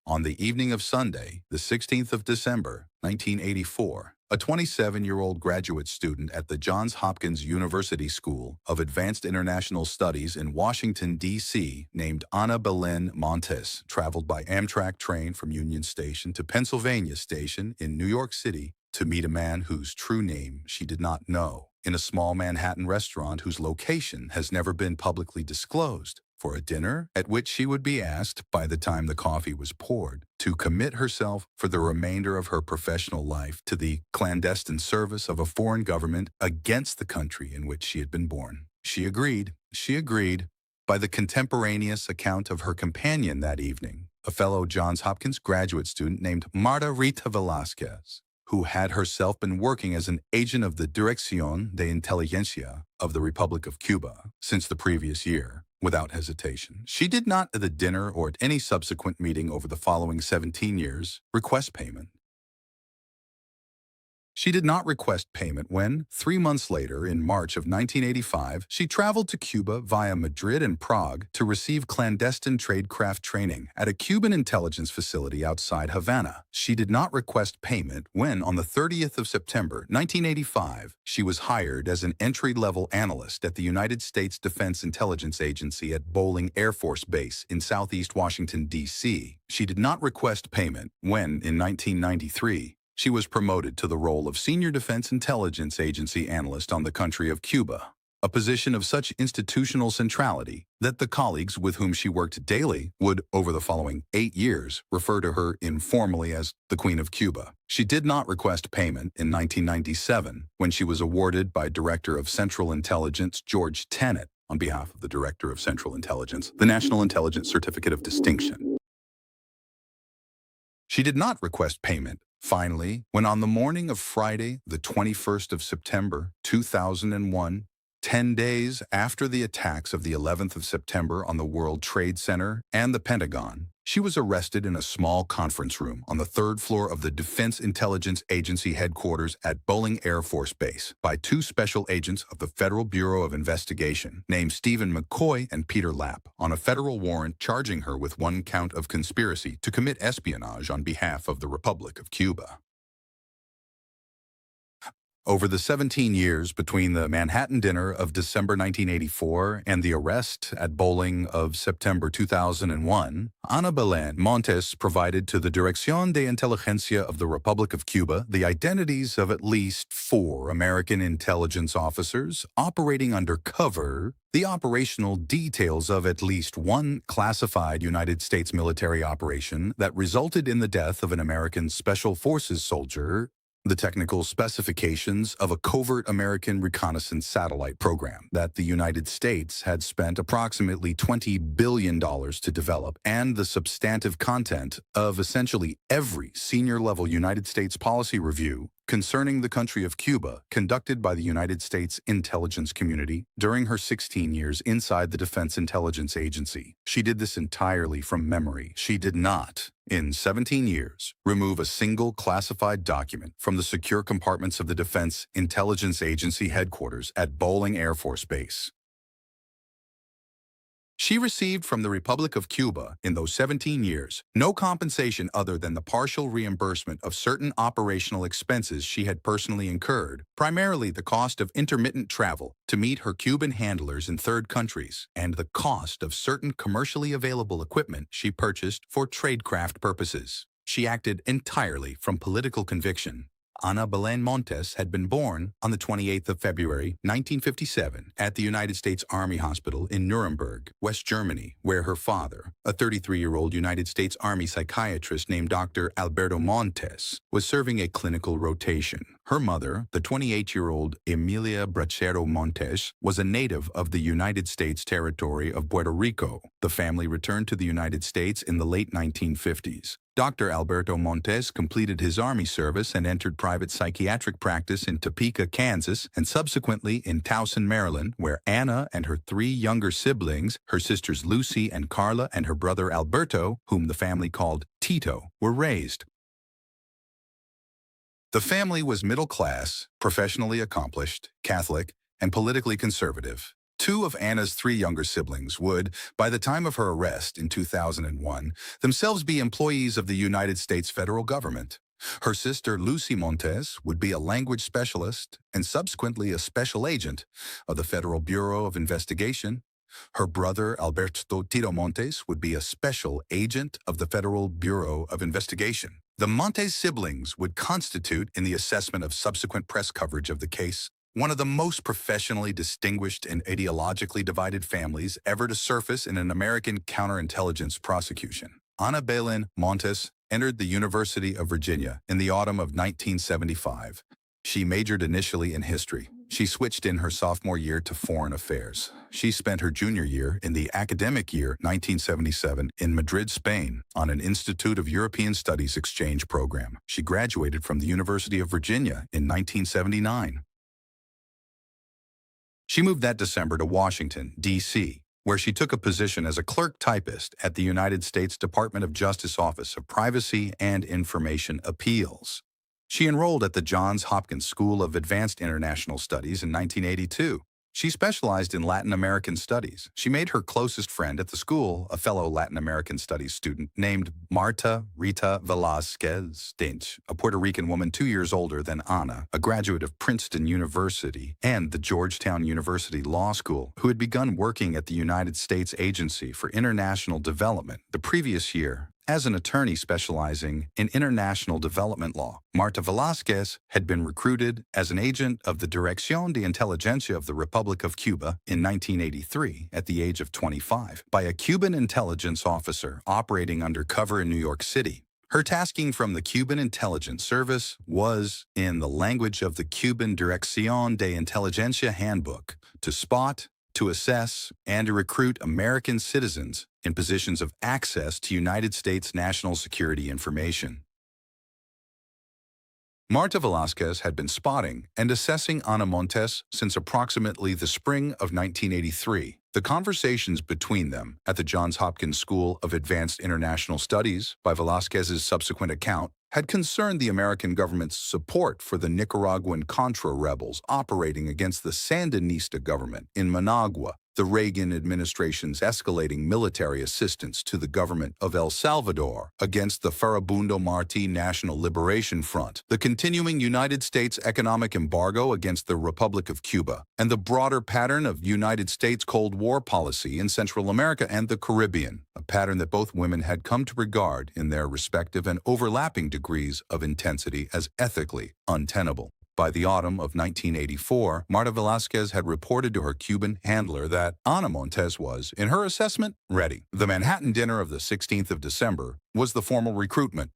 On the evening of Sunday, the 16th of December, 1984, a 27-year-old graduate student at the Johns Hopkins University School of Advanced International Studies in Washington, D.C., named Ana Belén Montes, traveled by Amtrak train from Union Station to Pennsylvania Station in New York City to meet a man whose true name she did not know in a small Manhattan restaurant whose location has never been publicly disclosed, for a dinner at which she would be asked, by the time the coffee was poured, to commit herself for the remainder of her professional life to the clandestine service of a foreign government against the country in which she had been born. She agreed. She agreed. By the contemporaneous account of her companion that evening, a fellow Johns Hopkins graduate student named Marta Rita Velázquez, who had herself been working as an agent of the Dirección de Inteligencia of the Republic of Cuba since the previous year, without hesitation. She did not at the dinner or at any subsequent meeting over the following 17 years request payment. She did not request payment when, 3 months later, in March of 1985, she traveled to Cuba via Madrid and Prague to receive clandestine tradecraft training at a Cuban intelligence facility outside Havana. She did not request payment when, on the 30th of September, 1985, she was hired as an entry-level analyst at the United States Defense Intelligence Agency at Bolling Air Force Base in southeast Washington, D.C. She did not request payment when, in 1993, she was promoted to the role of Senior Defense Intelligence Agency Analyst on the country of Cuba, a position of such institutional centrality that the colleagues with whom she worked daily would, over the following 8 years, refer to her informally as the Queen of Cuba. She did not request payment in 1997 when she was awarded by Director of Central Intelligence George Tenet, on behalf of the Director of Central Intelligence, the National Intelligence Certificate of Distinction. She did not request payment, finally, when on the morning of Friday, the 21st of September, 2001, 10 days after the attacks of the 11th of September on the World Trade Center and the Pentagon, she was arrested in a small conference room on the 3rd floor of the Defense Intelligence Agency headquarters at Bolling Air Force Base by 2 special agents of the Federal Bureau of Investigation named Stephen McCoy and Peter Lapp on a federal warrant charging her with 1 count of conspiracy to commit espionage on behalf of the Republic of Cuba. Over the 17 years between the Manhattan dinner of December 1984 and the arrest at Bolling of September 2001, Ana Belén Montes provided to the Dirección de Inteligencia of the Republic of Cuba the identities of at least 4 American intelligence officers operating undercover, the operational details of at least 1 classified United States military operation that resulted in the death of an American Special Forces soldier, the technical specifications of a covert American reconnaissance satellite program that the United States had spent approximately $20 billion to develop, and the substantive content of essentially every senior-level United States policy review concerning the country of Cuba conducted by the United States intelligence community during her 16 years inside the Defense Intelligence Agency. She did this entirely from memory. She did not, in 17 years, remove a single classified document from the secure compartments of the Defense Intelligence Agency headquarters at Bolling Air Force Base. She received from the Republic of Cuba, in those 17 years, no compensation other than the partial reimbursement of certain operational expenses she had personally incurred, primarily the cost of intermittent travel to meet her Cuban handlers in 3rd countries, and the cost of certain commercially available equipment she purchased for tradecraft purposes. She acted entirely from political conviction. Ana Belén Montes had been born on the 28th of February, 1957, at the United States Army Hospital in Nuremberg, West Germany, where her father, a 33-year-old United States Army psychiatrist named Dr. Alberto Montes, was serving a clinical rotation. Her mother, the 28-year-old Emilia Bracero Montes, was a native of the United States territory of Puerto Rico. The family returned to the United States in the late 1950s. Dr. Alberto Montes completed his Army service and entered private psychiatric practice in Topeka, Kansas, and subsequently in Towson, Maryland, where Anna and her 3 younger siblings, her sisters Lucy and Carla and her brother Alberto, whom the family called Tito, were raised. The family was middle class, professionally accomplished, Catholic, and politically conservative. Two of Anna's three younger siblings would, by the time of her arrest in 2001, themselves be employees of the United States federal government. Her sister, Lucy Montes, would be a language specialist and subsequently a special agent of the Federal Bureau of Investigation. Her brother, Alberto Tito Montes, would be a special agent of the Federal Bureau of Investigation. The Montes siblings would constitute, in the assessment of subsequent press coverage of the case, one of the most professionally distinguished and ideologically divided families ever to surface in an American counterintelligence prosecution. Ana Belén Montes entered the University of Virginia in the autumn of 1975. She majored initially in history. She switched in her sophomore year to foreign affairs. She spent her junior year in the academic year 1977 in Madrid, Spain, on an Institute of European Studies exchange program. She graduated from the University of Virginia in 1979. She moved that December to Washington, D.C., where she took a position as a clerk typist at the United States Department of Justice Office of Privacy and Information Appeals. She enrolled at the Johns Hopkins School of Advanced International Studies in 1982. She specialized in Latin American studies. She made her closest friend at the school a fellow Latin American studies student named Marta Rita Velázquez Dinch, a Puerto Rican woman 2 years older than Ana, a graduate of Princeton University and the Georgetown University Law School, who had begun working at the United States Agency for International Development the previous year as an attorney specializing in international development law. Marta Velázquez had been recruited as an agent of the Dirección de Inteligencia of the Republic of Cuba in 1983 at the age of 25 by a Cuban intelligence officer operating undercover in New York City. Her tasking from the Cuban Intelligence Service was, in the language of the Cuban Dirección de Inteligencia Handbook, to spot, to assess, and to recruit American citizens in positions of access to United States national security information. Marta Velázquez had been spotting and assessing Ana Montes since approximately the spring of 1983. The conversations between them at the Johns Hopkins School of Advanced International Studies, by Velázquez's subsequent account, had concerned the American government's support for the Nicaraguan Contra rebels operating against the Sandinista government in Managua, the Reagan administration's escalating military assistance to the government of El Salvador against the Farabundo Martí National Liberation Front, the continuing United States economic embargo against the Republic of Cuba, and the broader pattern of United States Cold War policy in Central America and the Caribbean, a pattern that both women had come to regard in their respective and overlapping degrees of intensity as ethically untenable. By the autumn of 1984, Marta Velázquez had reported to her Cuban handler that Ana Montes was, in her assessment, ready. The Manhattan dinner of the 16th of December was the formal recruitment.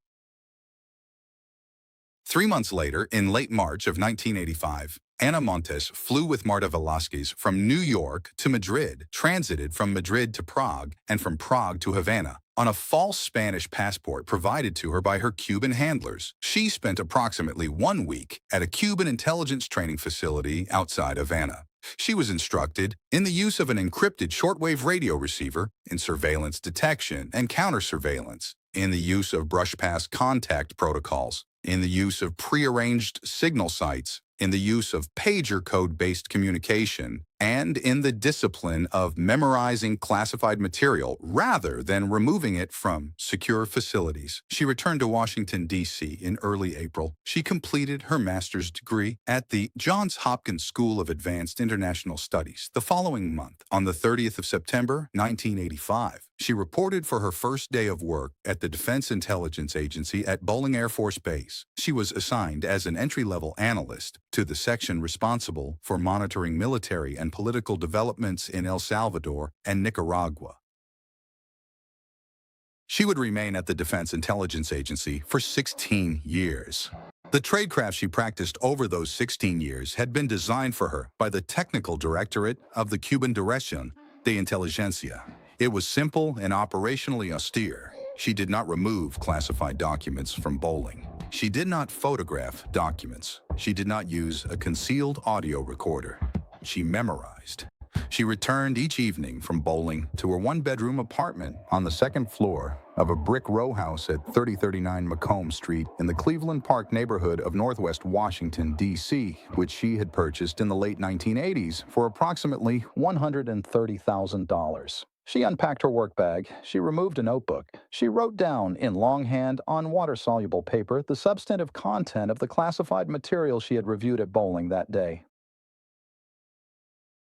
3 months later, in late March of 1985, Ana Montes flew with Marta Velázquez from New York to Madrid, transited from Madrid to Prague, and from Prague to Havana, on a false Spanish passport provided to her by her Cuban handlers. She spent approximately 1 week at a Cuban intelligence training facility outside Havana. She was instructed in the use of an encrypted shortwave radio receiver, in surveillance detection and counter-surveillance, in the use of brush-pass contact protocols, in the use of prearranged signal sites, in the use of pager code-based communication, and in the discipline of memorizing classified material rather than removing it from secure facilities. She returned to Washington, D.C. in early April. She completed her master's degree at the Johns Hopkins School of Advanced International Studies the following month. On the 30th of September, 1985, she reported for her first day of work at the Defense Intelligence Agency at Bolling Air Force Base. She was assigned as an entry-level analyst to the section responsible for monitoring military and political developments in El Salvador and Nicaragua. She would remain at the Defense Intelligence Agency for 16 years. The tradecraft she practiced over those 16 years had been designed for her by the Technical Directorate of the Cuban Dirección de Inteligencia. It was simple and operationally austere. She did not remove classified documents from Bolling. She did not photograph documents. She did not use a concealed audio recorder. She memorized. She returned each evening from Bolling to her one-bedroom apartment on the second floor of a brick row house at 3039 Macomb Street in the Cleveland Park neighborhood of Northwest Washington, D.C., which she had purchased in the late 1980s for approximately $130,000. She unpacked her work bag. She removed a notebook. She wrote down in longhand on water-soluble paper the substantive content of the classified material she had reviewed at bowling that day.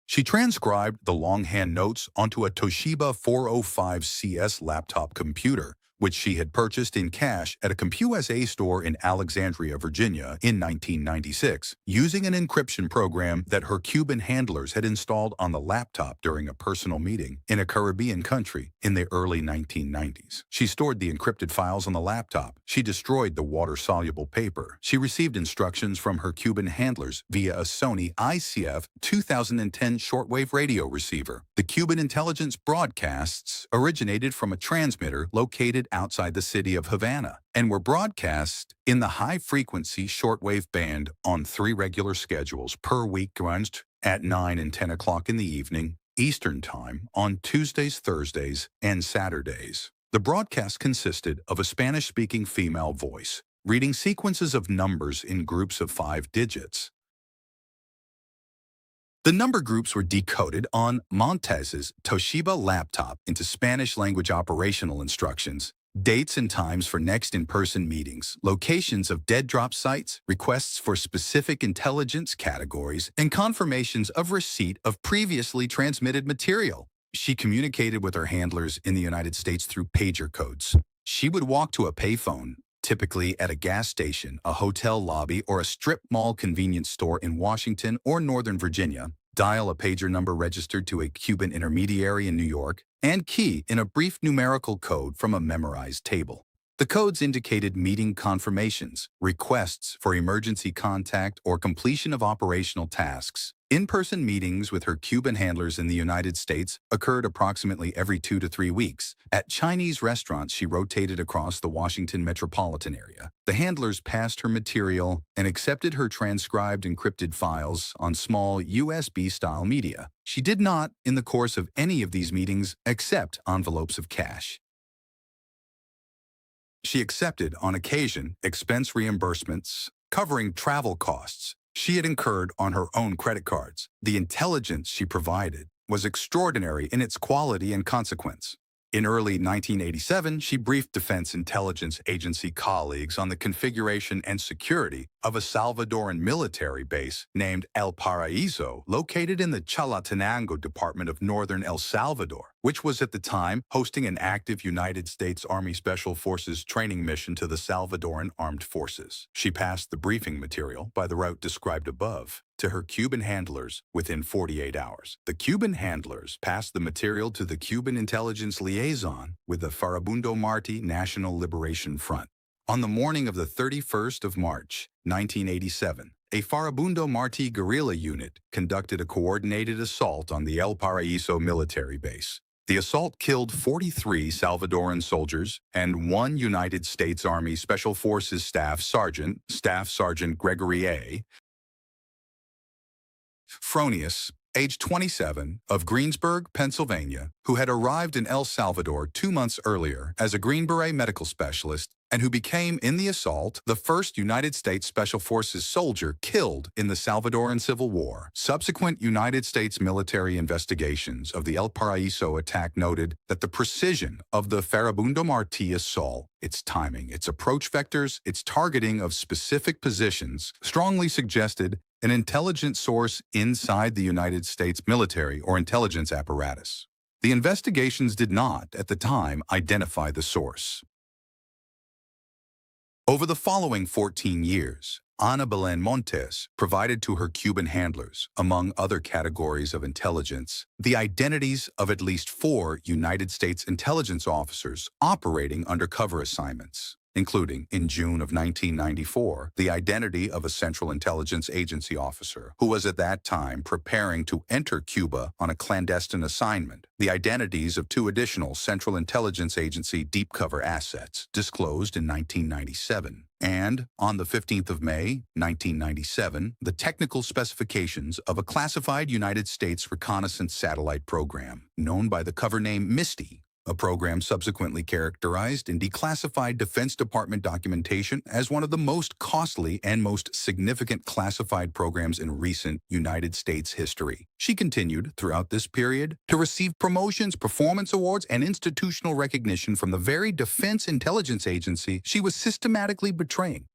She transcribed the longhand notes onto a Toshiba 405CS laptop computer, which she had purchased in cash at a CompUSA store in Alexandria, Virginia in 1996, using an encryption program that her Cuban handlers had installed on the laptop during a personal meeting in a Caribbean country in the early 1990s. She stored the encrypted files on the laptop. She destroyed the water-soluble paper. She received instructions from her Cuban handlers via a Sony ICF 2010 shortwave radio receiver. The Cuban intelligence broadcasts originated from a transmitter located outside the city of Havana and were broadcast in the high-frequency shortwave band on 3 regular schedules per week, ranged at 9 and 10 o'clock in the evening, Eastern Time, on Tuesdays, Thursdays, and Saturdays. The broadcast consisted of a Spanish-speaking female voice, reading sequences of numbers in groups of 5 digits. The number groups were decoded on Montes's Toshiba laptop into Spanish-language operational instructions, dates and times for next in-person meetings, locations of dead-drop sites, requests for specific intelligence categories, and confirmations of receipt of previously transmitted material. She communicated with her handlers in the United States through pager codes. She would walk to a payphone, typically at a gas station, a hotel lobby, or a strip mall convenience store in Washington or Northern Virginia, dial a pager number registered to a Cuban intermediary in New York, and key in a brief numerical code from a memorized table. The codes indicated meeting confirmations, requests for emergency contact, or completion of operational tasks. In-person meetings with her Cuban handlers in the United States occurred approximately every 2 to 3 weeks. At Chinese restaurants, she rotated across the Washington metropolitan area. The handlers passed her material and accepted her transcribed encrypted files on small USB-style media. She did not, in the course of any of these meetings, accept envelopes of cash. She accepted, on occasion, expense reimbursements covering travel costs she had incurred on her own credit cards. The intelligence she provided was extraordinary in its quality and consequence. In early 1987, she briefed Defense Intelligence Agency colleagues on the configuration and security of a Salvadoran military base named El Paraíso, located in the Chalatenango department of northern El Salvador, which was at the time hosting an active United States Army Special Forces training mission to the Salvadoran Armed Forces. She passed the briefing material by the route described above to her Cuban handlers within 48 hours. The Cuban handlers passed the material to the Cuban intelligence liaison with the Farabundo Martí National Liberation Front. On the morning of the 31st of March, 1987, a Farabundo Martí guerrilla unit conducted a coordinated assault on the El Paraíso military base. The assault killed 43 Salvadoran soldiers and 1 United States Army Special Forces Staff Sergeant Gregory A. Fronius, age 27, of Greensburg, Pennsylvania, who had arrived in El Salvador 2 months earlier as a Green Beret medical specialist and who became, in the assault, the first United States Special Forces soldier killed in the Salvadoran Civil War. Subsequent United States military investigations of the El Paraíso attack noted that the precision of the Farabundo Martí assault, its timing, its approach vectors, its targeting of specific positions, strongly suggested an intelligence source inside the United States military or intelligence apparatus. The investigations did not, at the time, identify the source. Over the following 14 years, Belén Montes provided to her Cuban handlers, among other categories of intelligence, the identities of at least 4 United States intelligence officers operating undercover assignments, including, in June of 1994, the identity of a Central Intelligence Agency officer who was at that time preparing to enter Cuba on a clandestine assignment, the identities of 2 additional Central Intelligence Agency deep cover assets disclosed in 1997, and, on the 15th of May, 1997, the technical specifications of a classified United States reconnaissance satellite program, known by the cover name MISTY, a program subsequently characterized in declassified Defense Department documentation as one of the most costly and most significant classified programs in recent United States history. She continued throughout this period to receive promotions, performance awards, and institutional recognition from the very Defense Intelligence Agency she was systematically betraying.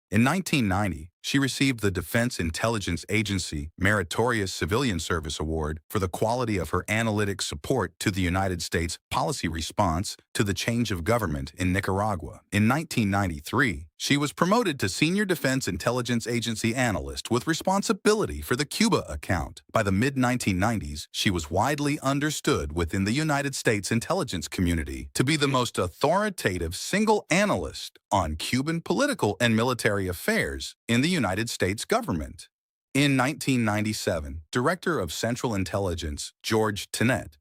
In 1990, she received the Defense Intelligence Agency Meritorious Civilian Service Award for the quality of her analytic support to the United States policy response to the change of government in Nicaragua. In 1993, she was promoted to Senior Defense Intelligence Agency Analyst with responsibility for the Cuba account. By the mid-1990s, she was widely understood within the United States intelligence community to be the most authoritative single analyst on Cuban political and military affairs in the United States government. In 1997, Director of Central Intelligence George Tenet,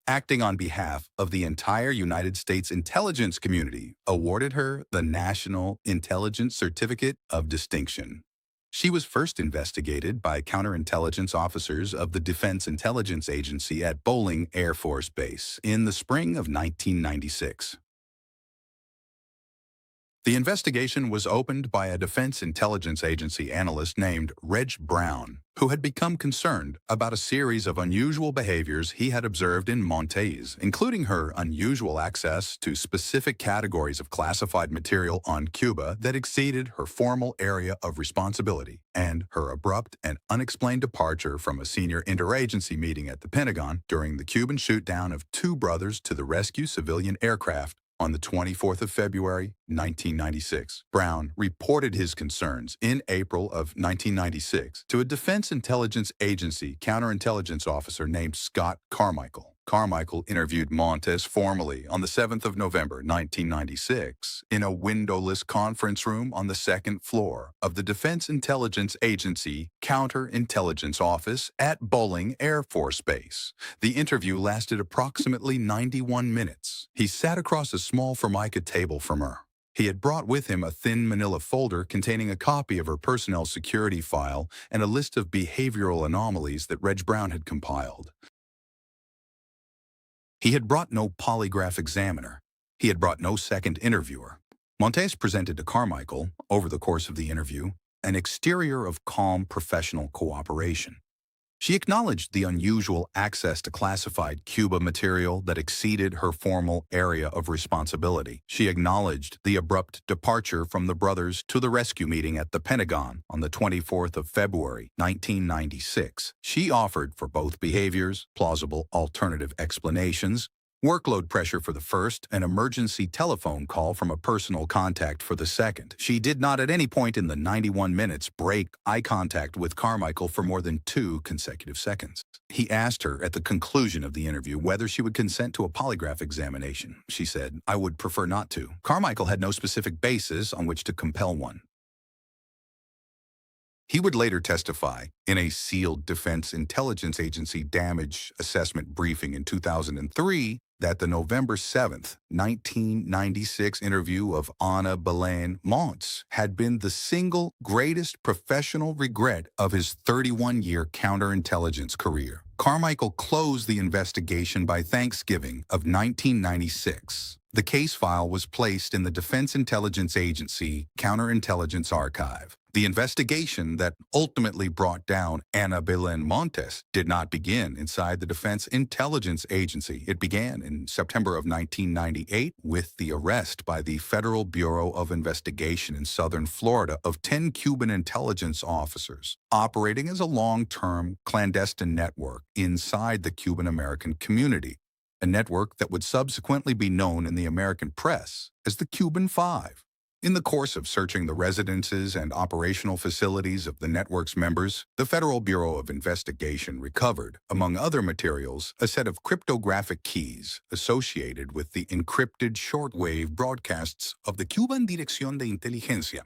acting on behalf of the entire United States intelligence community, awarded her the National Intelligence Certificate of Distinction. She was first investigated by counterintelligence officers of the Defense Intelligence Agency at Bolling Air Force Base in the spring of 1996. The investigation was opened by a Defense Intelligence Agency analyst named Reg Brown, who had become concerned about a series of unusual behaviors he had observed in Montes, including her unusual access to specific categories of classified material on Cuba that exceeded her formal area of responsibility, and her abrupt and unexplained departure from a senior interagency meeting at the Pentagon during the Cuban shoot-down of two brothers to the rescue civilian aircraft on the 24th of February, 1996. Brown reported his concerns in April of 1996 to a Defense Intelligence Agency counterintelligence officer named Scott Carmichael. Carmichael interviewed Montes formally on the 7th of November, 1996, in a windowless conference room on the second floor of the Defense Intelligence Agency Counterintelligence Office at Bolling Air Force Base. The interview lasted approximately 91 minutes. He sat across a small formica table from her. He had brought with him a thin manila folder containing a copy of her personnel security file and a list of behavioral anomalies that Reg Brown had compiled. He had brought no polygraph examiner. He had brought no second interviewer. Montes presented to Carmichael, over the course of the interview, an exterior of calm professional cooperation. She acknowledged the unusual access to classified Cuba material that exceeded her formal area of responsibility. She acknowledged the abrupt departure from the brothers to the rescue meeting at the Pentagon on the 24th of February, 1996. She offered for both behaviors plausible alternative explanations: workload pressure for the first, an emergency telephone call from a personal contact for the second. She did not at any point in the 91 minutes break eye contact with Carmichael for more than 2 consecutive seconds. He asked her at the conclusion of the interview whether she would consent to a polygraph examination. She said, "I would prefer not to." Carmichael had no specific basis on which to compel one. He would later testify in a sealed Defense Intelligence Agency damage assessment briefing in 2003 that the November 7th, 1996 interview of Belén Montes had been the single greatest professional regret of his 31-year counterintelligence career. Carmichael closed the investigation by Thanksgiving of 1996. The case file was placed in the Defense Intelligence Agency Counterintelligence Archive. The investigation that ultimately brought down Belén Montes did not begin inside the Defense Intelligence Agency. It began in September of 1998 with the arrest by the Federal Bureau of Investigation in southern Florida of 10 Cuban intelligence officers operating as a long-term clandestine network inside the Cuban-American community, a network that would subsequently be known in the American press as the Cuban Five. In the course of searching the residences and operational facilities of the network's members, the Federal Bureau of Investigation recovered, among other materials, a set of cryptographic keys associated with the encrypted shortwave broadcasts of the Cuban Dirección de Inteligencia.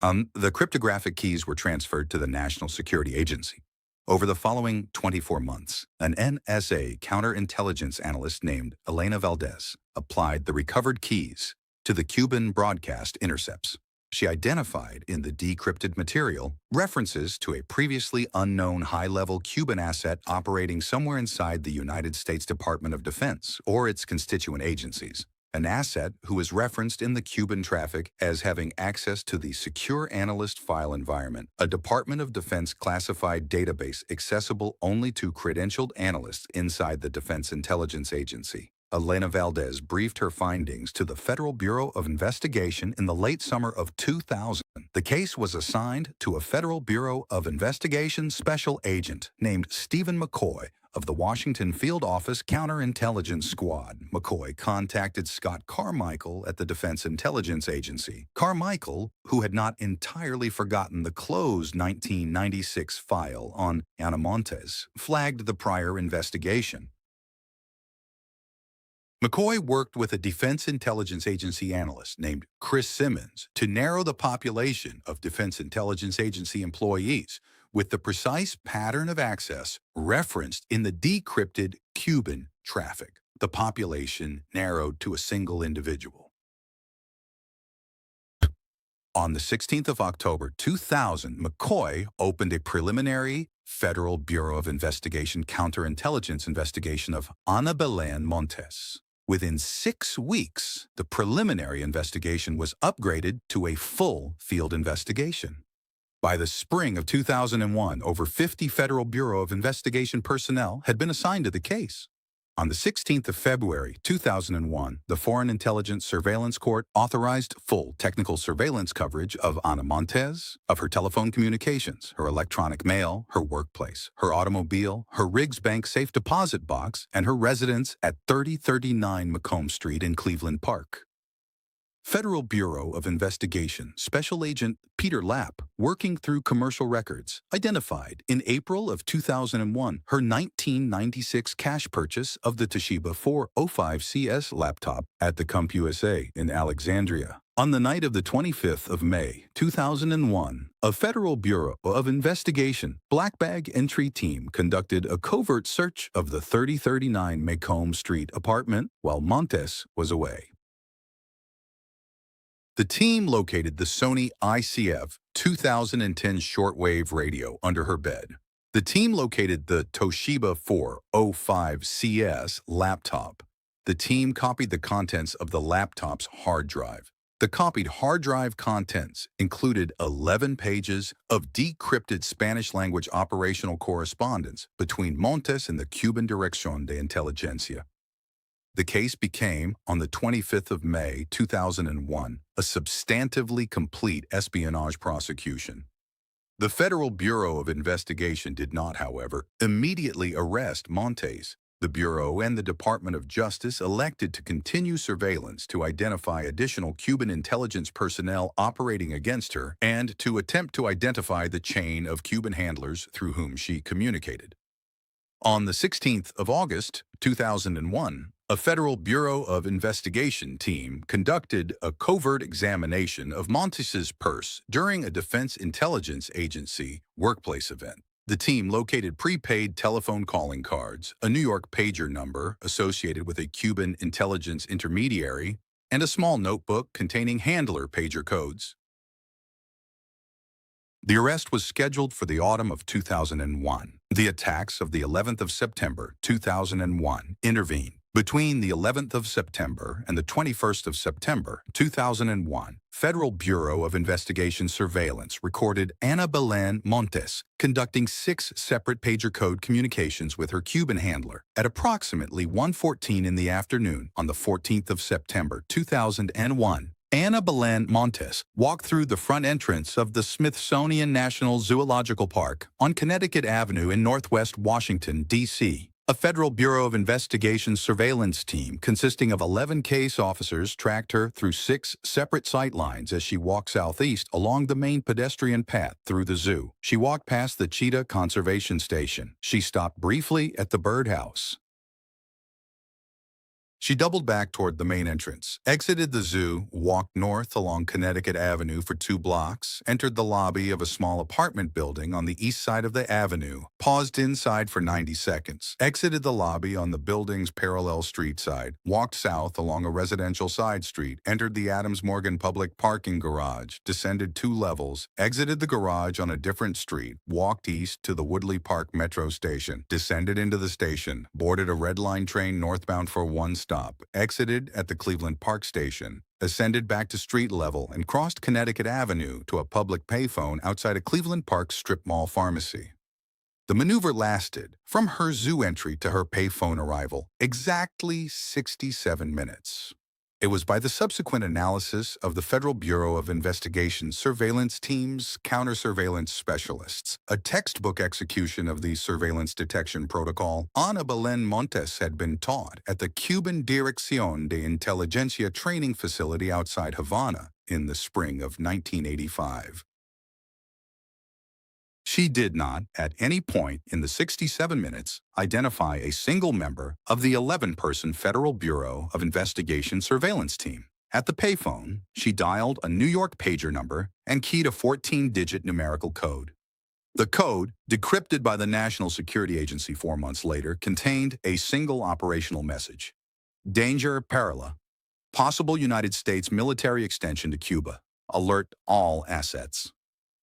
The cryptographic keys were transferred to the National Security Agency. Over the following 24 months, an NSA counterintelligence analyst named Elena Valdez applied the recovered keys to the Cuban broadcast intercepts. She identified in the decrypted material references to a previously unknown high-level Cuban asset operating somewhere inside the United States Department of Defense or its constituent agencies. An asset who is referenced in the Cuban traffic as having access to the secure analyst file environment, a Department of Defense classified database accessible only to credentialed analysts inside the Defense Intelligence Agency. Elena Valdez briefed her findings to the Federal Bureau of Investigation in the late summer of 2000. The case was assigned to a Federal Bureau of Investigation special agent named Stephen McCoy of the Washington Field Office Counterintelligence Squad. McCoy contacted Scott Carmichael at the Defense Intelligence Agency. Carmichael, who had not entirely forgotten the closed 1996 file on Belén Montes, flagged the prior investigation. McCoy worked with a Defense Intelligence Agency analyst named Chris Simmons to narrow the population of Defense Intelligence Agency employees with the precise pattern of access referenced in the decrypted Cuban traffic. The population narrowed to a single individual. On the 16th of October 2000, McCoy opened a preliminary Federal Bureau of Investigation counterintelligence investigation of Belén Montes. Within 6 weeks, the preliminary investigation was upgraded to a full field investigation. By the spring of 2001, over 50 Federal Bureau of Investigation personnel had been assigned to the case. On the 16th of February 2001, the Foreign Intelligence Surveillance Court authorized full technical surveillance coverage of Ana Montes, of her telephone communications, her electronic mail, her workplace, her automobile, her Riggs Bank safe deposit box, and her residence at 3039 Macomb Street in Cleveland Park. Federal Bureau of Investigation Special Agent Peter Lapp, working through commercial records, identified in April of 2001 her 1996 cash purchase of the Toshiba 405CS laptop at the CompUSA in Alexandria. On the night of the 25th of May, 2001, a Federal Bureau of Investigation black bag entry team conducted a covert search of the 3039 Macomb Street apartment while Montes was away. The team located the Sony ICF 2010 shortwave radio under her bed. The team located the Toshiba 405CS laptop. The team copied the contents of the laptop's hard drive. The copied hard drive contents included 11 pages of decrypted Spanish-language operational correspondence between Montes and the Cuban Dirección de Inteligencia. The case became, on the 25th of May 2001, a substantively complete espionage prosecution. The Federal Bureau of Investigation did not, however, immediately arrest Montes. The Bureau and the Department of Justice elected to continue surveillance to identify additional Cuban intelligence personnel operating against her and to attempt to identify the chain of Cuban handlers through whom she communicated. On the 16th of August 2001, a Federal Bureau of Investigation team conducted a covert examination of Montes's purse during a Defense Intelligence Agency workplace event. The team located prepaid telephone calling cards, a New York pager number associated with a Cuban intelligence intermediary, and a small notebook containing handler pager codes. The arrest was scheduled for the autumn of 2001. The attacks of the 11th of September 2001 intervened. Between the 11th of September and the 21st of September 2001, Federal Bureau of Investigation surveillance recorded Ana Belén Montes conducting 6 separate pager code communications with her Cuban handler at approximately 1:14 in the afternoon on the 14th of September 2001. Ana Belén Montes walked through the front entrance of the Smithsonian National Zoological Park on Connecticut Avenue in Northwest Washington, D.C. A Federal Bureau of Investigation surveillance team consisting of 11 case officers tracked her through 6 separate sight lines as she walked southeast along the main pedestrian path through the zoo. She walked past the Cheetah Conservation Station. She stopped briefly at the birdhouse. She doubled back toward the main entrance, exited the zoo, walked north along Connecticut Avenue for 2 blocks, entered the lobby of a small apartment building on the east side of the avenue, paused inside for 90 seconds, exited the lobby on the building's parallel street side, walked south along a residential side street, entered the Adams Morgan public parking garage, descended 2 levels, exited the garage on a different street, walked east to the Woodley Park Metro station, descended into the station, boarded a Red Line train northbound for 1 stop, exited at the Cleveland Park Station, ascended back to street level, and crossed Connecticut Avenue to a public payphone outside a Cleveland Park strip mall pharmacy. The maneuver lasted, from her zoo entry to her payphone arrival, exactly 67 minutes. It was by the subsequent analysis of the Federal Bureau of Investigation surveillance team's counter-surveillance specialists, a textbook execution of the surveillance detection protocol Ana Belén Montes had been taught at the Cuban Dirección de Inteligencia training facility outside Havana in the spring of 1985. She did not, at any point in the 67 minutes, identify a single member of the 11-person Federal Bureau of Investigation surveillance team. At the payphone, she dialed a New York pager number and keyed a 14-digit numerical code. The code, decrypted by the National Security Agency 4 months later, contained a single operational message. Danger Perila. Possible United States military extension to Cuba. Alert all assets.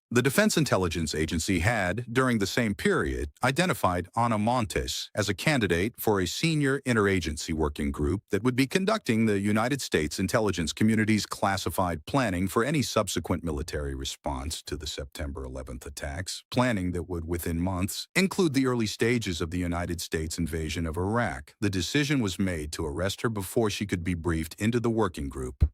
The Defense Intelligence Agency had, during the same period, identified Ana Montes as a candidate for a senior interagency working group that would be conducting the United States intelligence community's classified planning for any subsequent military response to the September 11th attacks, planning that would, within months, include the early stages of the United States invasion of Iraq. The decision was made to arrest her before she could be briefed into the working group.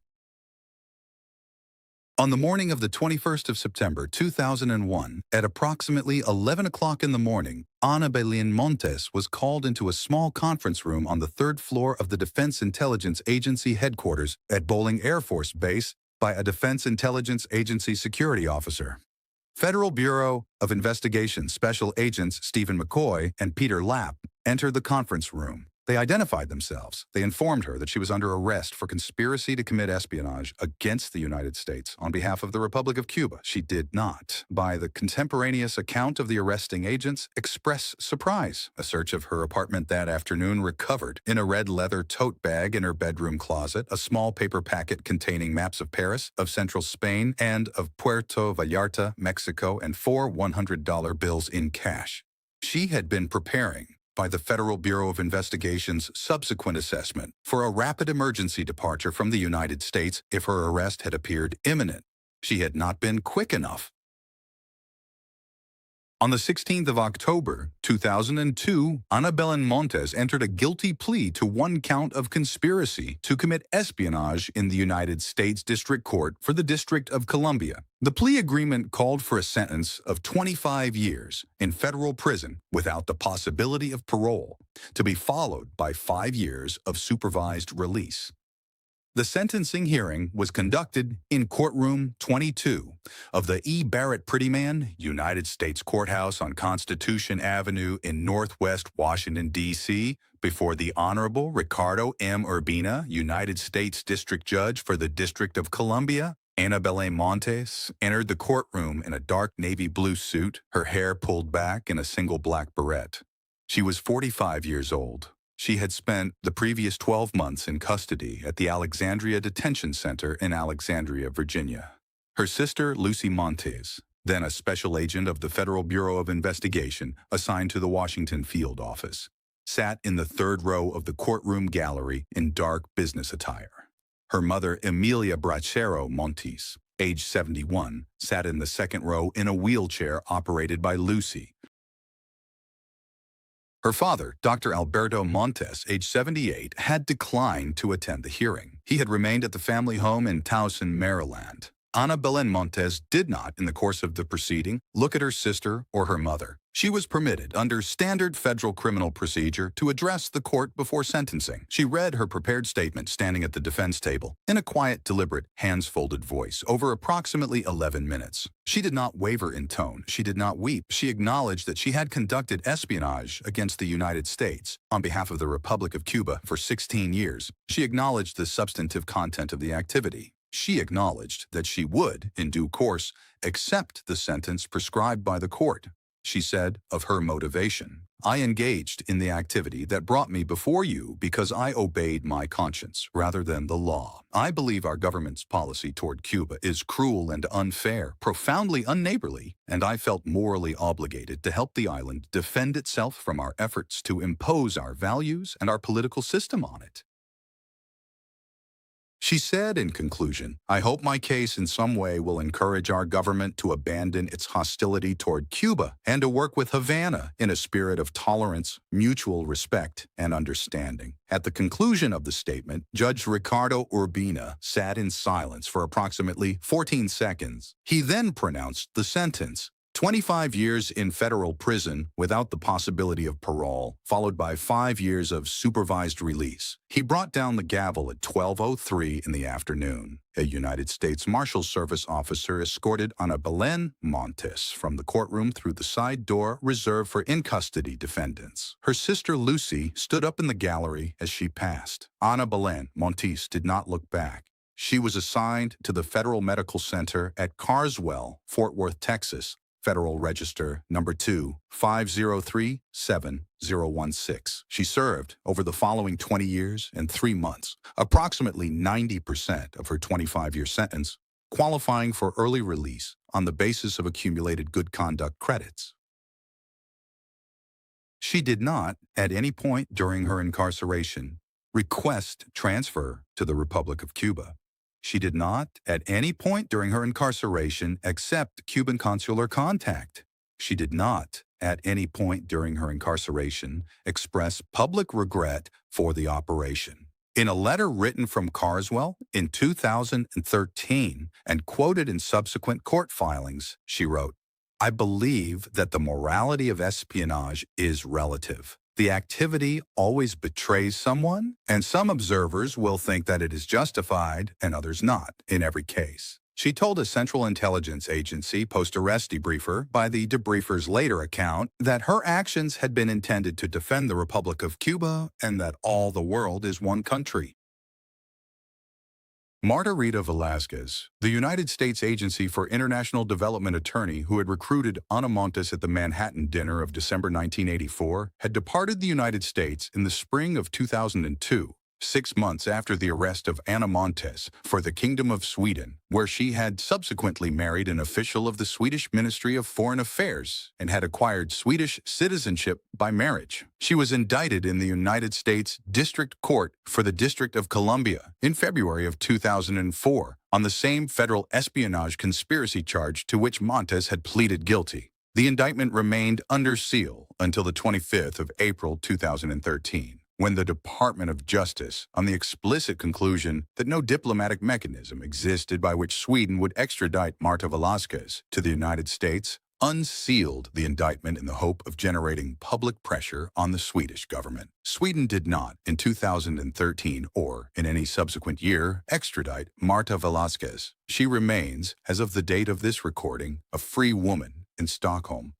On the morning of the 21st of September 2001, at approximately 11 o'clock in the morning, Ana Belén Montes was called into a small conference room on the 3rd floor of the Defense Intelligence Agency headquarters at Bolling Air Force Base by a Defense Intelligence Agency security officer. Federal Bureau of Investigation Special Agents Stephen McCoy and Peter Lapp entered the conference room. They identified themselves. They informed her that she was under arrest for conspiracy to commit espionage against the United States on behalf of the Republic of Cuba. She did not, by the contemporaneous account of the arresting agents, express surprise. A search of her apartment that afternoon recovered, in a red leather tote bag in her bedroom closet, a small paper packet containing maps of Paris, of central Spain, and of Puerto Vallarta, Mexico, and 4 $100 bills in cash. She had been preparing, by the Federal Bureau of Investigation's subsequent assessment, for a rapid emergency departure from the United States if her arrest had appeared imminent. She had not been quick enough. On the 16th of October, 2002, Ana Belén Montes entered a guilty plea to 1 count of conspiracy to commit espionage in the United States District Court for the District of Columbia. The plea agreement called for a sentence of 25 years in federal prison without the possibility of parole, to be followed by 5 years of supervised release. The sentencing hearing was conducted in Courtroom 22 of the E. Barrett Prettyman United States Courthouse on Constitution Avenue in Northwest Washington, D.C., before the Honorable Ricardo M. Urbina, United States District Judge for the District of Columbia. Ana Belén Montes entered the courtroom in a dark navy blue suit, her hair pulled back in a single black beret. She was 45 years old. She had spent the previous 12 months in custody at the Alexandria Detention Center in Alexandria, Virginia. Her sister, Lucy Montes, then a special agent of the Federal Bureau of Investigation assigned to the Washington field office, sat in the 3rd row of the courtroom gallery in dark business attire. Her mother, Emilia Bracero Montes, age 71, sat in the 2nd row in a wheelchair operated by Lucy. Her father, Dr. Alberto Montes, age 78, had declined to attend the hearing. He had remained at the family home in Towson, Maryland. Ana Belén Montes did not, in the course of the proceeding, look at her sister or her mother. She was permitted, under standard federal criminal procedure, to address the court before sentencing. She read her prepared statement standing at the defense table, in a quiet, deliberate, hands-folded voice, over approximately 11 minutes. She did not waver in tone. She did not weep. She acknowledged that she had conducted espionage against the United States on behalf of the Republic of Cuba for 16 years. She acknowledged the substantive content of the activity. She acknowledged that she would, in due course, accept the sentence prescribed by the court. She said of her motivation, "I engaged in the activity that brought me before you because I obeyed my conscience rather than the law. I believe our government's policy toward Cuba is cruel and unfair, profoundly unneighborly, and I felt morally obligated to help the island defend itself from our efforts to impose our values and our political system on it." She said in conclusion, "I hope my case in some way will encourage our government to abandon its hostility toward Cuba and to work with Havana in a spirit of tolerance, mutual respect, and understanding." At the conclusion of the statement, Judge Ricardo Urbina sat in silence for approximately 14 seconds. He then pronounced the sentence: 25 years in federal prison without the possibility of parole, followed by 5 years of supervised release. He brought down the gavel at 12:03 in the afternoon. A United States Marshal Service officer escorted Ana Belén Montes from the courtroom through the side door reserved for in-custody defendants. Her sister Lucy stood up in the gallery as she passed. Ana Belén Montes did not look back. She was assigned to the Federal Medical Center at Carswell, Fort Worth, Texas, Federal Register number 2503716. She served over the following 20 years and 3 months, approximately 90% of her 25-year sentence, qualifying for early release on the basis of accumulated good conduct credits. She did not, at any point during her incarceration, request transfer to the Republic of Cuba. She did not, at any point during her incarceration, accept Cuban consular contact. She did not, at any point during her incarceration, express public regret for the operation. In a letter written from Carswell in 2013 and quoted in subsequent court filings, she wrote, "I believe that the morality of espionage is relative. The activity always betrays someone, and some observers will think that it is justified and others not in every case." She told a Central Intelligence Agency post-arrest debriefer, by the debriefer's later account, that her actions had been intended to defend the Republic of Cuba and that all the world is one country. Marta Rita Velázquez, the United States Agency for International Development attorney who had recruited Ana Montes at the Manhattan dinner of December 1984, had departed the United States in the spring of 2002, 6 months after the arrest of Ana Montes, for the Kingdom of Sweden, where she had subsequently married an official of the Swedish Ministry of Foreign Affairs and had acquired Swedish citizenship by marriage. She was indicted in the United States District Court for the District of Columbia in February of 2004 on the same federal espionage conspiracy charge to which Montes had pleaded guilty. The indictment remained under seal until the 25th of April 2013. When the Department of Justice, on the explicit conclusion that no diplomatic mechanism existed by which Sweden would extradite Marta Velázquez to the United States, unsealed the indictment in the hope of generating public pressure on the Swedish government. Sweden did not, in 2013 or in any subsequent year, extradite Marta Velázquez. She remains, as of the date of this recording, a free woman in Stockholm.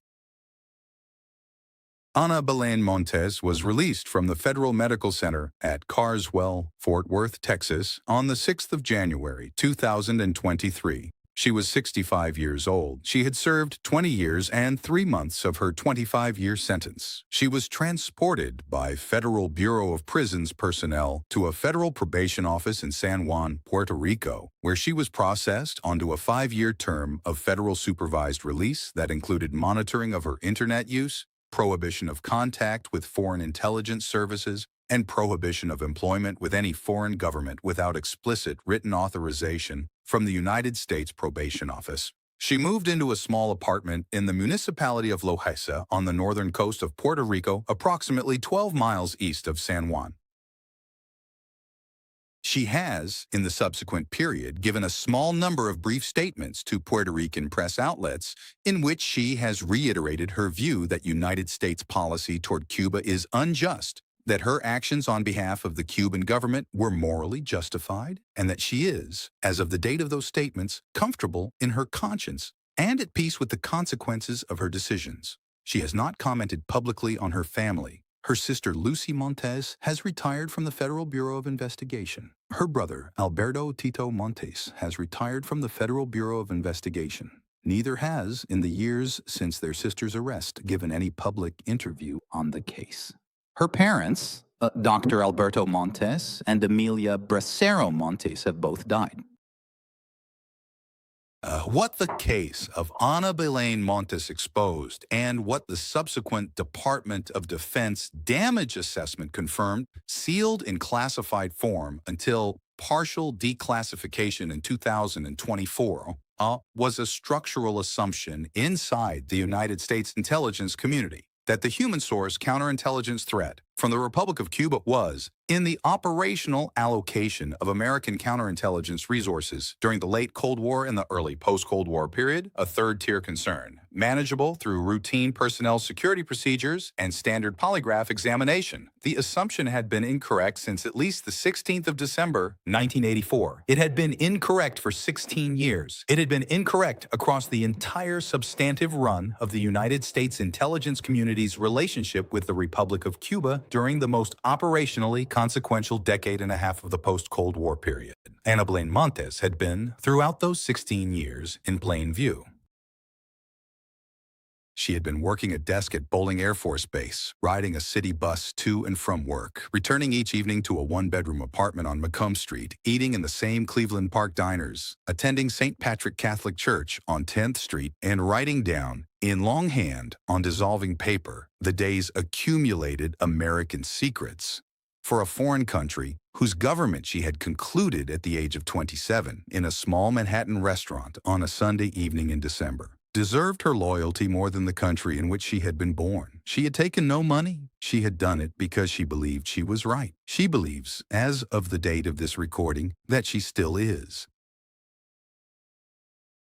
Ana Belén Montes was released from the Federal Medical Center at Carswell, Fort Worth, Texas, on the 6th of January, 2023. She was 65 years old. She had served 20 years and 3 months of her 25-year sentence. She was transported by Federal Bureau of Prisons personnel to a federal probation office in San Juan, Puerto Rico, where she was processed onto a 5-year term of federal supervised release that included monitoring of her internet use, prohibition of contact with foreign intelligence services, and prohibition of employment with any foreign government without explicit written authorization from the United States Probation Office. She moved into a small apartment in the municipality of Loaiza on the northern coast of Puerto Rico, approximately 12 miles east of San Juan. She has, in the subsequent period, given a small number of brief statements to Puerto Rican press outlets in which she has reiterated her view that United States policy toward Cuba is unjust, that her actions on behalf of the Cuban government were morally justified, and that she is, as of the date of those statements, comfortable in her conscience and at peace with the consequences of her decisions. She has not commented publicly on her family. Her sister Lucy Montes has retired from the Federal Bureau of Investigation. Her brother, Alberto Tito Montes, has retired from the Federal Bureau of Investigation. Neither has, in the years since their sister's arrest, given any public interview on the case. Her parents, Dr. Alberto Montes and Emilia Bracero Montes, have both died. What the case of Ana Belén Montes exposed and what the subsequent Department of Defense damage assessment confirmed, sealed in classified form until partial declassification in 2024, was a structural assumption inside the United States intelligence community that the human source counterintelligence threat from the Republic of Cuba was in the operational allocation of American counterintelligence resources during the late Cold War and the early post-Cold War period, a third-tier concern, manageable through routine personnel security procedures and standard polygraph examination. The assumption had been incorrect since at least the 16th of December, 1984. It had been incorrect for 16 years. It had been incorrect across the entire substantive run of the United States intelligence community's relationship with the Republic of Cuba during the most operationally consequential decade and a half of the post-Cold War period. Ana Belén Montes had been, throughout those 16 years, in plain view. She had been working a desk at Bolling Air Force Base, riding a city bus to and from work, returning each evening to a one-bedroom apartment on Macomb Street, eating in the same Cleveland Park diners, attending St. Patrick Catholic Church on 10th Street, and writing down, in longhand, on dissolving paper, the day's accumulated American secrets. For a foreign country, whose government she had concluded at the age of 27 in a small Manhattan restaurant on a Sunday evening in December, deserved her loyalty more than the country in which she had been born. She had taken no money. She had done it because she believed she was right. She believes, as of the date of this recording, that she still is.